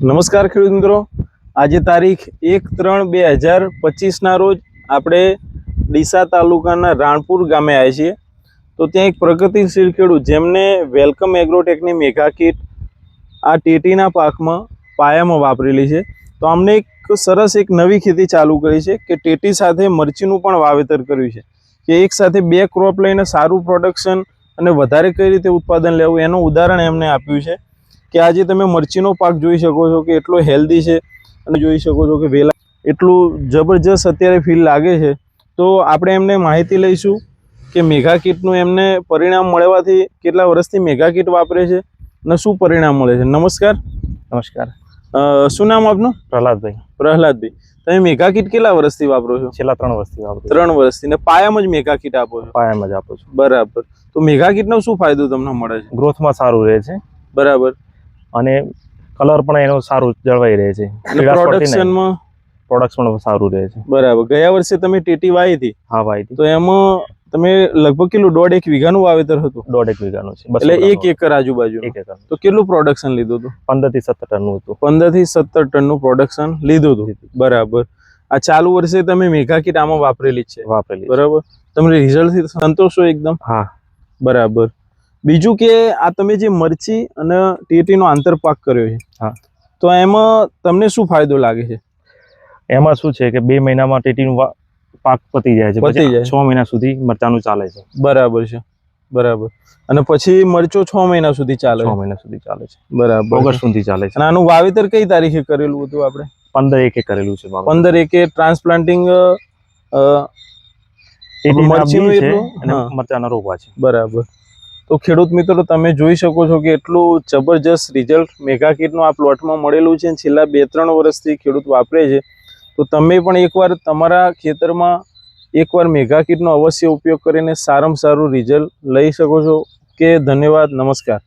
નમસ્કાર ખેડૂત મિત્રો, આજે તારીખ 1/3/2025 રોજ આપણે ડીસા તાલુકાના રાણપુર ગામે આવ્યા છીએ। તો ત્યાં એક પ્રગતિશીલ ખેડૂત જેમને વેલકમ એગ્રોટેકની મેગા કીટ આ ટેટીના પાકમાં પાયામાં વાપરેલી છે। તો અમને એક સરસ એક નવી ખેતી ચાલુ કરી છે કે ટેટી સાથે મરચીનું પણ વાવેતર કર્યું છે કે એક સાથે બે ક્રોપ લઈને સારું પ્રોડક્શન અને વધારે કઈ રીતે ઉત્પાદન લેવું એનું ઉદાહરણ એમને આપ્યું છે કે આજે તમે મરચીનો પાક જોઈ શકો છો કે એટલો હેલ્ધી છે અને જોઈ શકો છો કે વેલા એટલું જબરજસ્ત અત્યારે ફીલ લાગે છે। તો આપણે એમને માહિતી લઈશું કે મેગા કીટનું એમને પરિણામ મળવાથી કેટલા વર્ષથી મેગા કીટ વાપરે છે અને શું પરિણામ મળે છે। નમસ્કાર। નમસ્કાર। શું નામ આપનું? પ્રહલાદભાઈ। પ્રહલાદભાઈ, તમે મેગા કીટ કેટલા વર્ષથી વાપરો છો? છેલ્લા 3 વર્ષથી વાપરું। 3 વર્ષથી ને પાયામાં જ મેગા કીટ આપો છો? પાયામાં જ આપું છું। બરાબર। તો મેગા કીટનો શું ફાયદો તમને મળે છે? ગ્રોથમાં સારું રહે છે, બરાબર, અને કલર પણ એનો સારું જળવાઈ રહે છે, પ્રોડક્શનમાં પણ સારું રહે છે। બરાબર। ગયા વર્ષે તમે ટેટી વાવી હતી? હા, વાવી હતી। તો એમાં તમે લગભગ કેટલું 1.5 વીઘાનું વાવેતર હતું? 1.5 વીઘાનું છે, એટલે 1 એકર આજુબાજુ। 1 એકર। તો કેટલું પ્રોડક્શન લીધું હતું? 15 થી 17 ટનનું હતું। 15 થી 17 ટનનું પ્રોડક્શન લીધું હતું। બરાબર। આ ચાલુ વર્ષે તમે મેગા કીટ આમાં વાપરેલી છે? વાપરેલી। બરાબર। તમે રિઝલ્ટથી સંતોષ છો એકદમ? હા। બરાબર। બીજું કે આ તમે જે મરચી અને ટેટીનો આંતરપાક કર્યો છે, હા, તો એમાં તમને શું ફાયદો લાગે છે? એમાં શું છે કે 2 મહિનામાં ટેટીનું પાક પતી જાય છે, પછી 6 મહિના સુધી મરચાનું ચાલે છે। બરાબર છે, બરાબર। અને પછી મરચો 6 મહિના સુધી ચાલે? 6 મહિના સુધી ચાલે છે, બરાબર, ઓગસ્ટ સુધી ચાલે છે। અને આનું વાવેતર કઈ તારીખે કરેલું હતું આપણે? 15/1 કરેલું છે। 15/1 ટ્રાન્સપ્લાન્ટિંગ મરચીનું એટલું અને મરચાના રોપા છે। બરાબર। તો ખેડૂત મિત્રો, તમે જોઈ શકો છો કે એટલું જબરજસ્ત રિઝલ્ટ મેગા કીટનું આ પ્લોટમાં મળેલું છે। છેલ્લા 2-3 વર્ષથી ખેડૂત વાપરે છે। તો તમે પણ એકવાર તમારા ખેતરમાં એકવાર મેગા કીટનો અવશ્ય ઉપયોગ કરીને સારામાં સારું રિઝલ્ટ લઈ શકો છો। કે ધન્યવાદ, નમસ્કાર।